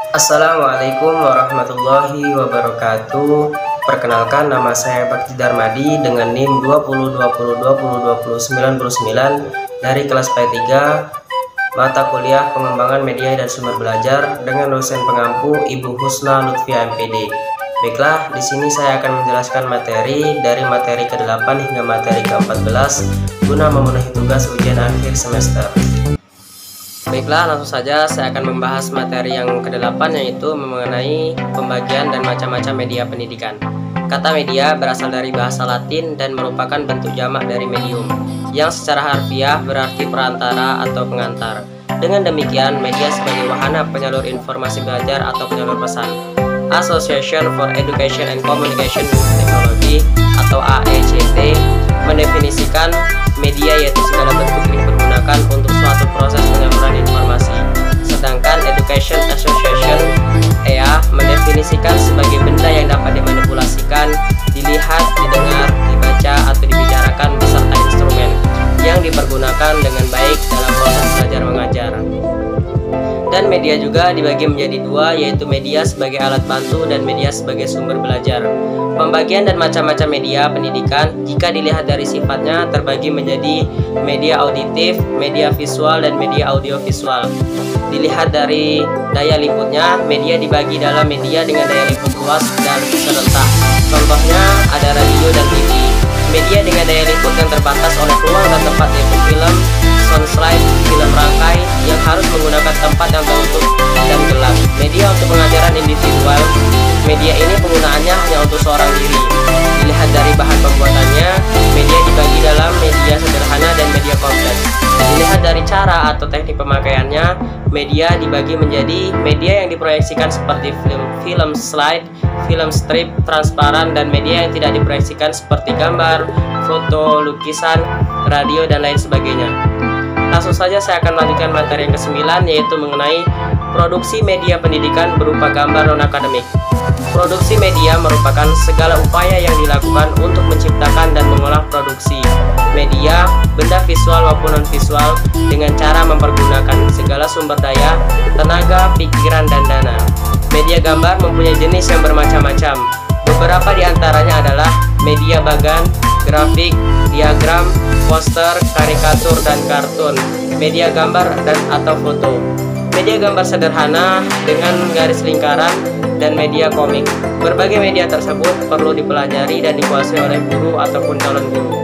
Assalamualaikum warahmatullahi wabarakatuh. Perkenalkan, nama saya Bakti Darmadi dengan NIM 2020202099 dari kelas P3 mata kuliah pengembangan media dan sumber belajar dengan dosen pengampu Ibu Husna Lutfia MPD. Baiklah, di sini saya akan menjelaskan materi dari materi ke-8 hingga materi ke-14 guna memenuhi tugas ujian akhir semester. Baiklah, langsung saja saya akan membahas materi yang ke-8, yaitu mengenai pembagian dan macam-macam media pendidikan. Kata media berasal dari bahasa Latin dan merupakan bentuk jamak dari medium, yang secara harfiah berarti perantara atau pengantar. Dengan demikian, media sebagai wahana penyalur informasi belajar atau penyalur pesan. Association for Education and Communication Technology atau AECT mendefinisikan media yaitu segala bentuk yang dipergunakan untuk suatu proses penyaluran informasi. Sedangkan Education Association EA mendefinisikan sebagai benda yang dapat dimanipulasikan, dilihat, didengar, dibaca, atau dibicarakan beserta instrumen yang dipergunakan dengan baik dalam proses belajar mengajar. Dan media juga dibagi menjadi dua, yaitu media sebagai alat bantu dan media sebagai sumber belajar. Pembagian dan macam-macam media pendidikan jika dilihat dari sifatnya terbagi menjadi media auditif, media visual, dan media audiovisual. Dilihat dari daya liputnya, media dibagi dalam media dengan daya liput luas dan serentak. Contohnya ada radio dan TV. Media dengan daya liput yang terbatas oleh ruang dan tempat yaitu film, sound slide, film rangkai yang harus menggunakan tempat yang tertutup dan gelap. Media untuk pengajaran individual. Media ini penggunaannya hanya untuk seorang diri. Dilihat dari bahan pembuatannya, media dibagi dalam media sederhana dan media kompleks. Dilihat dari cara atau teknik pemakaiannya, media dibagi menjadi media yang diproyeksikan seperti film slide, film strip, transparan, dan media yang tidak diproyeksikan seperti gambar, foto, lukisan, radio, dan lain sebagainya. Langsung saja saya akan melanjutkan materi yang ke-9, yaitu mengenai produksi media pendidikan berupa gambar non-akademik. Produksi media merupakan segala upaya yang dilakukan untuk menciptakan dan mengolah produksi media, benda visual maupun non-visual dengan cara mempergunakan segala sumber daya, tenaga, pikiran, dan dana. Media gambar mempunyai jenis yang bermacam-macam. Beberapa di antaranya adalah media bagan, grafik, diagram, poster, karikatur, dan kartun, media gambar dan atau foto, media gambar sederhana dengan garis lingkaran, dan media komik. Berbagai media tersebut perlu dipelajari dan dikuasai oleh guru ataupun calon guru,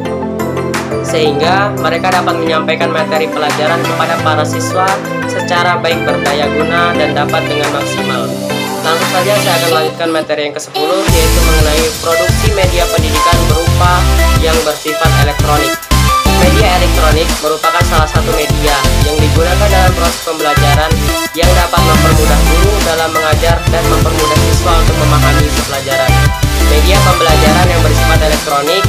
sehingga mereka dapat menyampaikan materi pelajaran kepada para siswa secara baik, berdaya guna, dan dapat dengan maksimal. Langsung saja saya akan lanjutkan materi yang ke-10, yaitu mengenai produksi media pendidikan berupa yang bersifat elektronik. Media elektronik merupakan salah satu media yang digunakan dalam proses pembelajaran yang dapat mempermudah guru dalam mengajar dan mempermudah siswa untuk memahami pelajaran. Media pembelajaran yang bersifat elektronik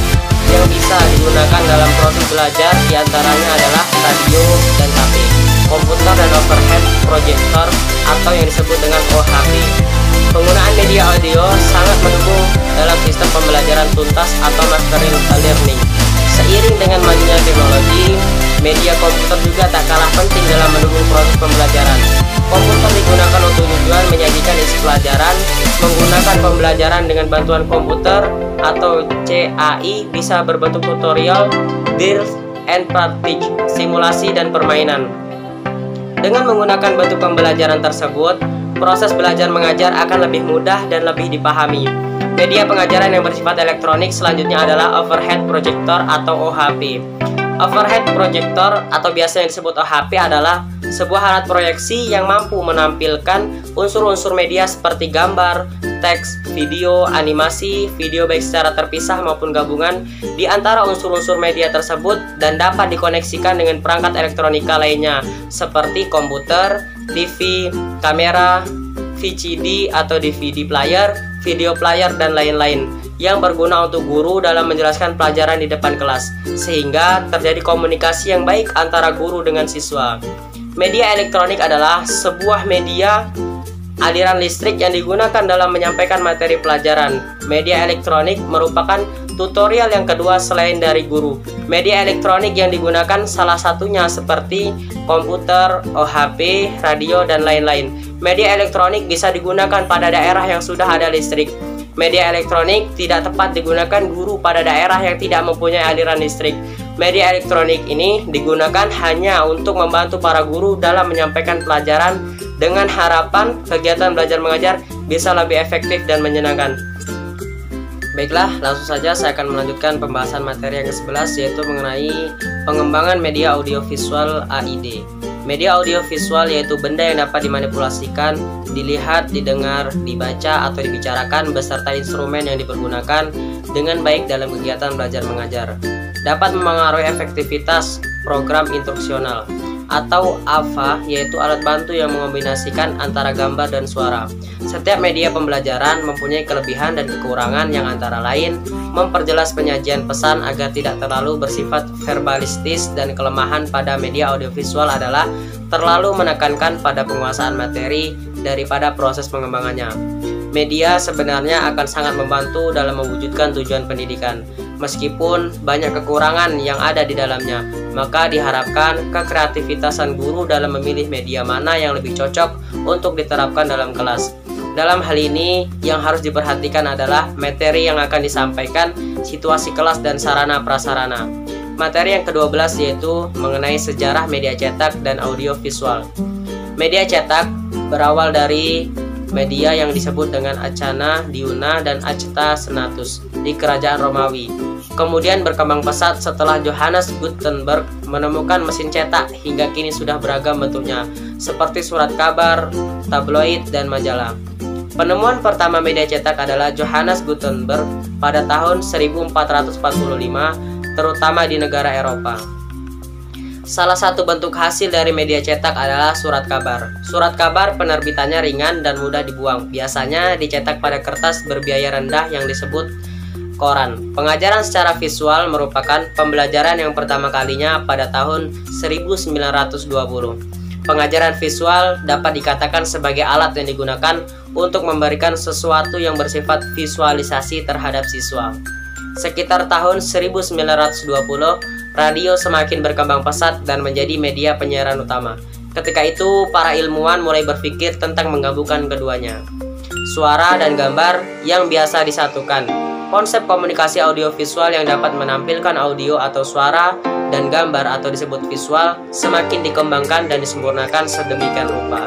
yang bisa digunakan dalam proses belajar diantaranya adalah radio dan HP, komputer dan overhead projector atau yang disebut dengan OHP. Penggunaan media audio sangat mendukung dalam sistem pembelajaran tuntas atau mastering learning. Seiring dengan majunya teknologi, media komputer juga tak kalah penting dalam mendukung proses pembelajaran. Komputer digunakan untuk tujuan menyajikan isi pelajaran. Menggunakan pembelajaran dengan bantuan komputer atau CAI bisa berbentuk tutorial, drills, and practice, simulasi, dan permainan. Dengan menggunakan bentuk pembelajaran tersebut, proses belajar mengajar akan lebih mudah dan lebih dipahami. Media pengajaran yang bersifat elektronik selanjutnya adalah overhead projector atau OHP. Overhead projector atau biasanya disebut OHP adalah sebuah alat proyeksi yang mampu menampilkan unsur-unsur media seperti gambar, teks, video, animasi, video baik secara terpisah maupun gabungan di antara unsur-unsur media tersebut dan dapat dikoneksikan dengan perangkat elektronika lainnya seperti komputer, TV, kamera, VCD atau DVD player, video player, dan lain-lain yang berguna untuk guru dalam menjelaskan pelajaran di depan kelas, sehingga terjadi komunikasi yang baik antara guru dengan siswa. Media elektronik adalah sebuah media aliran listrik yang digunakan dalam menyampaikan materi pelajaran. Media elektronik merupakan tutorial yang kedua selain dari guru. Media elektronik yang digunakan salah satunya seperti komputer, HP, radio, dan lain-lain. Media elektronik bisa digunakan pada daerah yang sudah ada listrik. Media elektronik tidak tepat digunakan guru pada daerah yang tidak mempunyai aliran listrik. Media elektronik ini digunakan hanya untuk membantu para guru dalam menyampaikan pelajaran dengan harapan kegiatan belajar mengajar bisa lebih efektif dan menyenangkan. Baiklah, langsung saja saya akan melanjutkan pembahasan materi yang ke-11, yaitu mengenai pengembangan media audiovisual AID. Media audiovisual yaitu benda yang dapat dimanipulasikan, dilihat, didengar, dibaca, atau dibicarakan beserta instrumen yang dipergunakan dengan baik dalam kegiatan belajar mengajar. Dapat memengaruhi efektivitas program instruksional atau AVA, yaitu alat bantu yang mengombinasikan antara gambar dan suara. Setiap media pembelajaran mempunyai kelebihan dan kekurangan yang antara lain memperjelas penyajian pesan agar tidak terlalu bersifat verbalistis, dan kelemahan pada media audiovisual adalah terlalu menekankan pada penguasaan materi daripada proses pengembangannya. Media sebenarnya akan sangat membantu dalam mewujudkan tujuan pendidikan. Meskipun banyak kekurangan yang ada di dalamnya, maka diharapkan kekreativitasan guru dalam memilih media mana yang lebih cocok untuk diterapkan dalam kelas. Dalam hal ini, yang harus diperhatikan adalah materi yang akan disampaikan, situasi kelas, dan sarana prasarana. Materi yang ke-12 yaitu mengenai sejarah media cetak dan audiovisual. Media cetak berawal dari media yang disebut dengan Acana Diuna dan Acta Senatus di Kerajaan Romawi. Kemudian berkembang pesat setelah Johannes Gutenberg menemukan mesin cetak, hingga kini sudah beragam bentuknya, seperti surat kabar, tabloid, dan majalah. Penemuan pertama media cetak adalah Johannes Gutenberg pada tahun 1445, terutama di negara Eropa. Salah satu bentuk hasil dari media cetak adalah surat kabar. Surat kabar penerbitannya ringan dan mudah dibuang. Biasanya dicetak pada kertas berbiaya rendah yang disebut koran. Pengajaran secara visual merupakan pembelajaran yang pertama kalinya pada tahun 1920. Pengajaran visual dapat dikatakan sebagai alat yang digunakan untuk memberikan sesuatu yang bersifat visualisasi terhadap siswa. Sekitar tahun 1920, radio semakin berkembang pesat dan menjadi media penyiaran utama. Ketika itu, para ilmuwan mulai berpikir tentang menggabungkan keduanya, suara dan gambar yang biasa disatukan. Konsep komunikasi audiovisual yang dapat menampilkan audio atau suara dan gambar atau disebut visual semakin dikembangkan dan disempurnakan sedemikian rupa,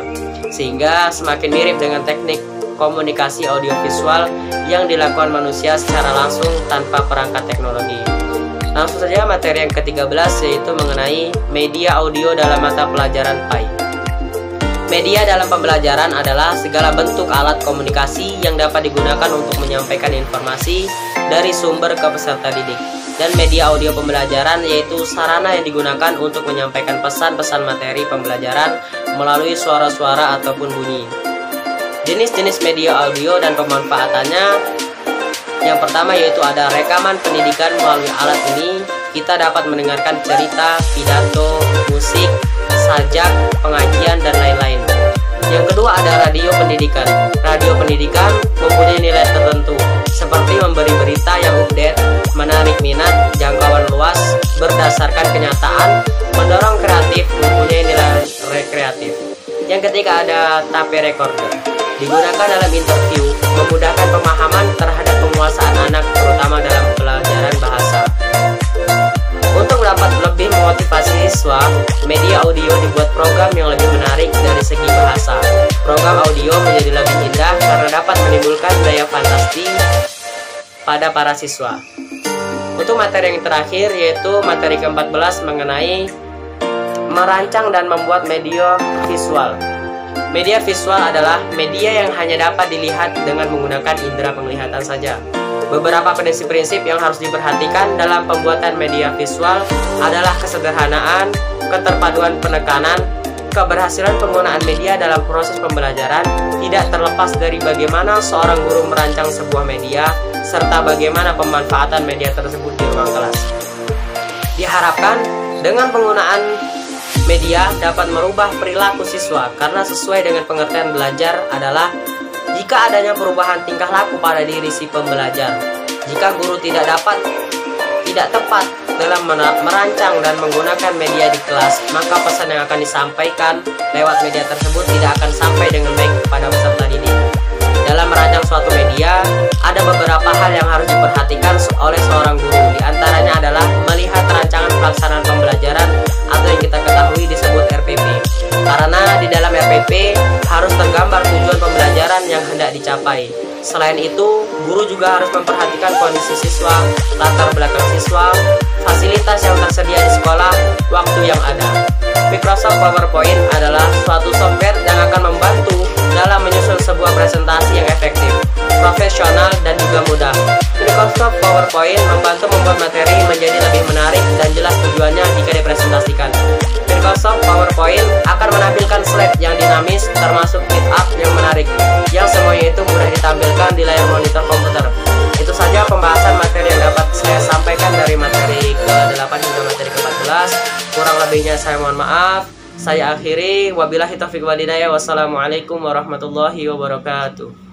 sehingga semakin mirip dengan teknik komunikasi audiovisual yang dilakukan manusia secara langsung tanpa perangkat teknologi. Langsung saja materi yang ke-13 yaitu mengenai media audio dalam mata pelajaran PAI. Media dalam pembelajaran adalah segala bentuk alat komunikasi yang dapat digunakan untuk menyampaikan informasi dari sumber ke peserta didik. Dan media audio pembelajaran yaitu sarana yang digunakan untuk menyampaikan pesan-pesan materi pembelajaran melalui suara-suara ataupun bunyi. Jenis-jenis media audio dan pemanfaatannya, yang pertama yaitu ada rekaman pendidikan. Melalui alat ini kita dapat mendengarkan cerita, pidato, musik, sajak, pengajian, dan lain-lain. Yang kedua ada radio pendidikan. Radio pendidikan mempunyai nilai tertentu, seperti memberi berita yang update, menarik minat jangkauan luas berdasarkan kenyataan, mendorong kreatif, mempunyai nilai rekreatif. Yang ketiga ada tape recorder. Digunakan dalam interview, memudahkan pemahaman terhadap penguasaan anak, terutama dalam pelajaran bahasa. Untuk dapat lebih memotivasi siswa, media audio dibuat program yang lebih menarik dari segi bahasa. Program audio menjadi lebih indah karena dapat menimbulkan daya fantasi pada para siswa. Untuk materi yang terakhir yaitu materi ke-14 mengenai merancang dan membuat media visual. Media visual adalah media yang hanya dapat dilihat dengan menggunakan indera penglihatan saja. Beberapa prinsip-prinsip yang harus diperhatikan dalam pembuatan media visual adalah kesederhanaan, keterpaduan penekanan, keberhasilan penggunaan media dalam proses pembelajaran tidak terlepas dari bagaimana seorang guru merancang sebuah media, serta bagaimana pemanfaatan media tersebut di ruang kelas. Diharapkan dengan penggunaan media dapat merubah perilaku siswa, karena sesuai dengan pengertian belajar adalah Jika adanya perubahan tingkah laku pada diri si pembelajar, jika guru tidak tepat dalam merancang dan menggunakan media di kelas, maka pesan yang akan disampaikan lewat media tersebut tidak akan sampai dengan baik kepada peserta didik. Dalam merancang suatu media, ada beberapa hal yang harus diperhatikan oleh seorang guru. Di antaranya adalah melihat rancangan pelaksanaan pembelajaran atau yang kita ketahui disebut RPP. Karena di dalam RPP harus tergambar tujuan pembelajaran yang hendak dicapai. Selain itu, guru juga harus memperhatikan kondisi siswa, latar belakang siswa, fasilitas yang tersedia di sekolah, waktu yang ada. Microsoft PowerPoint adalah suatu software yang akan membantu dalam menyusun sebuah presentasi yang efektif, profesional, dan juga mudah. Microsoft PowerPoint membantu membuat materi menjadi lebih menarik dan jelas tujuannya jika dipresentasikan. Microsoft PowerPoint akan menampilkan slide yang dinamis termasuk clip-up yang menarik, yang semuanya itu mudah ditampilkan di layar monitor komputer. Itu saja pembahasan materi yang dapat saya sampaikan dari materi ke-8 hingga materi ke-14. Kurang lebihnya saya mohon maaf. Saya akhiri, wabillahi taufiq wal hidayah. Wassalamualaikum warahmatullahi wabarakatuh.